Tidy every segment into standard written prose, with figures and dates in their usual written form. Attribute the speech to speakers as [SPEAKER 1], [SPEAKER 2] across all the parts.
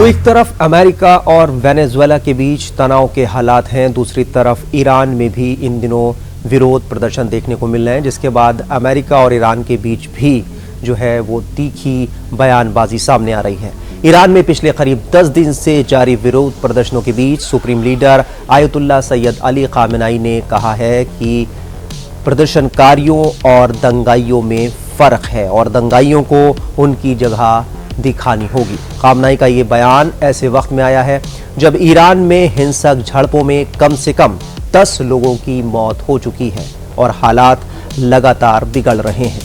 [SPEAKER 1] तो एक तरफ अमेरिका और वेनेजुएला के बीच तनाव के हालात हैं, दूसरी तरफ ईरान में भी इन दिनों विरोध प्रदर्शन देखने को मिल रहे हैं, जिसके बाद अमेरिका और ईरान के बीच भी जो है वो तीखी बयानबाजी सामने आ रही है। ईरान में पिछले करीब 10 दिन से जारी विरोध प्रदर्शनों के बीच supreme leader Ayatollah Sayyid Ali Khamenei ने कहा है कि प्रदर्शनकारियों और दंगाइयों में फर्क है और दंगाइयों को उनकी जगह दिखानी होगी। खामेनेई का ये बयान ऐसे वक्त में आया है जब ईरान में हिंसक झड़पों में कम से कम 10 लोगों की मौत हो चुकी है और हालात लगातार बिगड़ रहे हैं।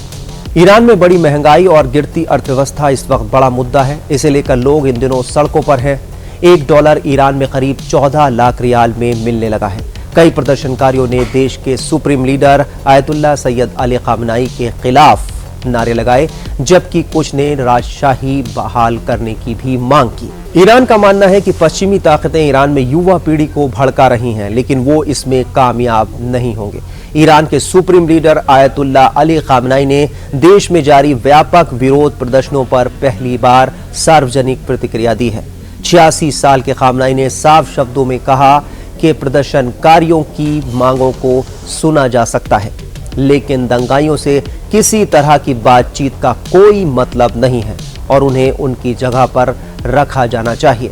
[SPEAKER 1] ईरान में बड़ी महंगाई और गिरती अर्थव्यवस्था इस वक्त बड़ा मुद्दा है। इसे लेकर लोग इन दिनों सड़कों पर हैं। $1 ईरान में करीब 14 लाख रियाल में मिलने लगा है। कई प्रदर्शनकारियों ने देश के supreme leader Ayatollah Sayyid Ali Khamenei के खिलाफ नारे लगाए, जबकि कुछ ने राजशाही बहाल करने की भी मांग की। ईरान का मानना है कि पश्चिमी ताकतें ईरान में युवा पीढ़ी को भड़का रही हैं, लेकिन वो इसमें कामयाब नहीं होंगे। ईरान के supreme leader ayatollah Ali Khamenei ने देश में जारी व्यापक विरोध प्रदर्शनों पर पहली बार सार्वजनिक प्रतिक्रिया दी है। 86 साल के खामेनेई ने साफ शब्दों में कहा कि प्रदर्शनकारियों की मांगों को सुना जा सकता है, लेकिन दंगाइयों से किसी तरह की बातचीत का कोई मतलब नहीं है और उन्हें उनकी जगह पर रखा जाना चाहिए।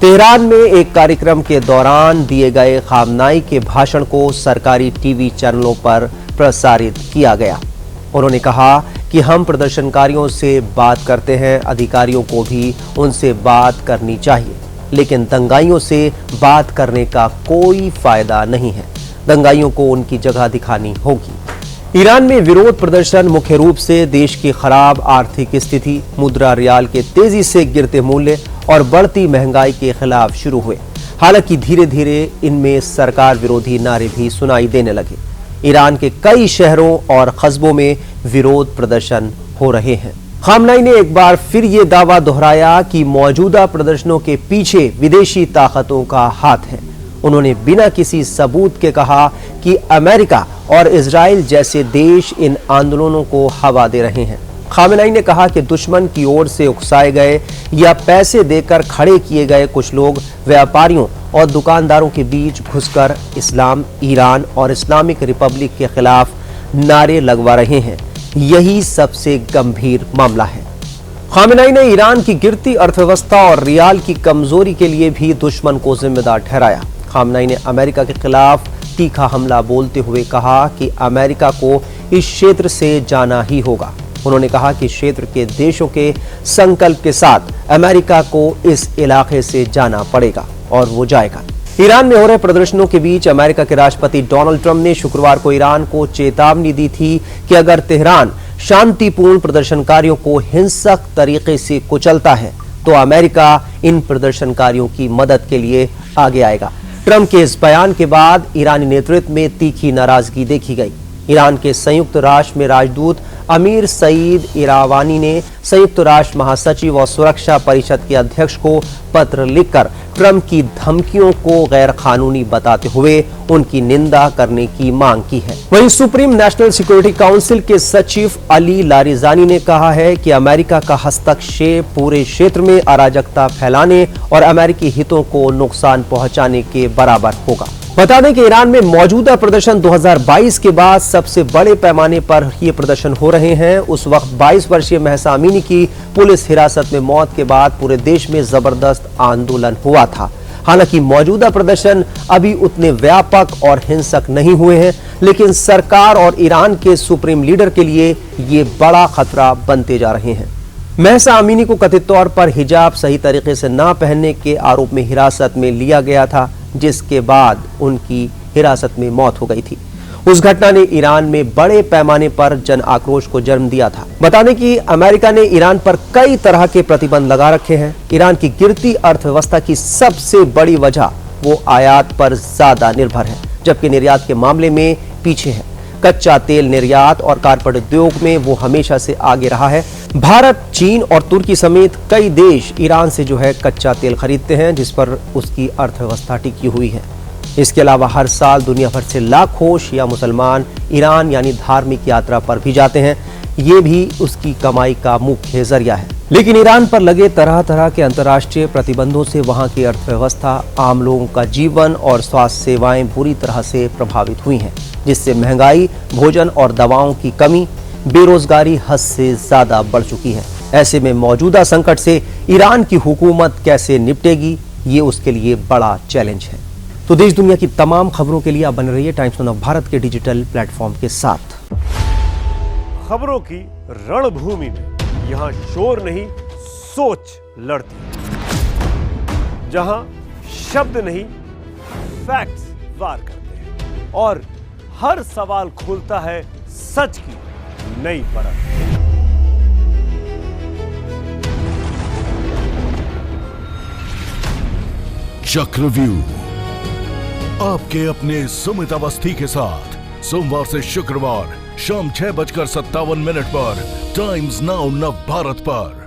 [SPEAKER 1] तेहरान में एक कार्यक्रम के दौरान दिए गए खामेनेई के भाषण को सरकारी टीवी चैनलों पर प्रसारित किया गया। उन्होंने कहा कि हम प्रदर्शनकारियों से बात करते हैं, अधिकारियों को भी उनसे बात करनी चाहिए, लेकिन दंगाइयों से बात करने का कोई फायदा नहीं है। दंगाइयों को उनकी जगह दिखानी होगी। ईरान में विरोध प्रदर्शन मुख्य रूप से देश की खराब आर्थिक स्थिति, मुद्रा रियाल के तेजी से गिरते मूल्य और बढ़ती महंगाई के खिलाफ शुरू हुए। हालांकि धीरे धीरे इनमें सरकार विरोधी नारे भी सुनाई देने लगे। ईरान के कई शहरों और कस्बों में विरोध प्रदर्शन हो रहे हैं। खामेनेई ने एक बार फिर ये दावा दोहराया कि मौजूदा प्रदर्शनों के पीछे विदेशी ताकतों का हाथ है। उन्होंने बिना किसी सबूत के कहा कि अमेरिका और इजराइल जैसे देश इन आंदोलनों को हवा दे रहे हैं। खामेनेई ने कहा कि दुश्मन की ओर से उकसाए गए या पैसे देकर खड़े किए गए कुछ लोग व्यापारियों और दुकानदारों के बीच घुसकर इस्लाम, ईरान और इस्लामिक रिपब्लिक के खिलाफ नारे लगवा रहे हैं। यही सबसे गंभीर मामला है। खामेनेई ने ईरान की गिरती अर्थव्यवस्था और रियाल की कमजोरी के लिए भी दुश्मन को जिम्मेदार ठहराया। खामेनेई ने अमेरिका के खिलाफ तीखा हमला बोलते हुए कहा कि अमेरिका को इस क्षेत्र से जाना ही होगा। उन्होंने कहा कि क्षेत्र के देशों के संकल्प के साथ अमेरिका को इस इलाके से जाना पड़ेगा और वो जाएगा। ईरान में हो रहे प्रदर्शनों के बीच अमेरिका के राष्ट्रपति डोनाल्ड ट्रंप ने शुक्रवार को ईरान को चेतावनी दी थी कि अगर तेहरान शांतिपूर्ण प्रदर्शनकारियों को हिंसक तरीके से कुचलता है तो अमेरिका इन प्रदर्शनकारियों की मदद के लिए आगे आएगा। ट्रंप के इस बयान के बाद ईरानी नेतृत्व में तीखी नाराजगी देखी गई। ईरान के संयुक्त राष्ट्र में राजदूत अमीर सईद इरावानी ने संयुक्त राष्ट्र महासचिव और सुरक्षा परिषद के अध्यक्ष को पत्र लिखकर ट्रंप की धमकियों को गैर कानूनी बताते हुए उनकी निंदा करने की मांग की है। वहीं सुप्रीम नेशनल सिक्योरिटी काउंसिल के सचिव अली लारिजानी ने कहा है कि अमेरिका का हस्तक्षेप पूरे क्षेत्र में अराजकता फैलाने और अमेरिकी हितों को नुकसान पहुंचाने के बराबर होगा। बता दें कि ईरान में मौजूदा प्रदर्शन 2022 के बाद सबसे बड़े पैमाने पर ये प्रदर्शन हो रहे हैं। उस वक्त 22 वर्षीय महसा अमीनी की पुलिस हिरासत में मौत के बाद पूरे देश में जबरदस्त आंदोलन हुआ था। हालांकि मौजूदा प्रदर्शन अभी उतने व्यापक और हिंसक नहीं हुए हैं, लेकिन सरकार और ईरान के सुप्रीम लीडर के लिए ये बड़ा खतरा बनते जा रहे हैं। महसा अमीनी को कथित तौर पर हिजाब सही तरीके से ना पहनने के आरोप में हिरासत में लिया गया था, जिसके बाद उनकी हिरासत में मौत हो गई थी। उस घटना ने ईरान में बड़े पैमाने पर जन आक्रोश को जन्म दिया था। बता दें कि अमेरिका ने ईरान पर कई तरह के प्रतिबंध लगा रखे हैं। ईरान की गिरती अर्थव्यवस्था की सबसे बड़ी वजह वो आयात पर ज्यादा निर्भर है, जबकि निर्यात के मामले में पीछे है। कच्चा तेल निर्यात और कारपेट उद्योग में वो हमेशा से आगे रहा है। भारत, चीन और तुर्की समेत कई देश ईरान से जो है कच्चा तेल खरीदते हैं, जिस पर उसकी अर्थव्यवस्था टिकी हुई है। इसके अलावा हर साल दुनिया भर से लाखों शिया मुसलमान ईरान यानी धार्मिक यात्रा पर भी जाते हैं। ये भी उसकी कमाई का मुख्य जरिया है। लेकिन ईरान पर लगे तरह तरह के अंतर्राष्ट्रीय प्रतिबंधों से वहां की अर्थव्यवस्था, आम लोगों का जीवन और स्वास्थ्य सेवाएं बुरी तरह से प्रभावित हुई हैं, जिससे महंगाई, भोजन और दवाओं की कमी, बेरोजगारी हद से ज्यादा बढ़ चुकी है। ऐसे में मौजूदा संकट से ईरान की हुकूमत कैसे निपटेगी, ये उसके लिए बड़ा चैलेंज है। तो देश दुनिया की तमाम खबरों के लिए आप बने रहिए टाइम्स ऑफ भारत के डिजिटल प्लेटफॉर्म के साथ।
[SPEAKER 2] खबरों की रणभूमि में यहां शोर नहीं, सोच लड़ती है। जहां शब्द नहीं, फैक्ट्स वार करते हैं और हर सवाल खोलता है सच की नई परत।
[SPEAKER 3] चक्रव्यूह आपके अपने सुमित अवस्थी के साथ सोमवार से शुक्रवार शाम 6:57 पर टाइम्स नाउ नव भारत पर।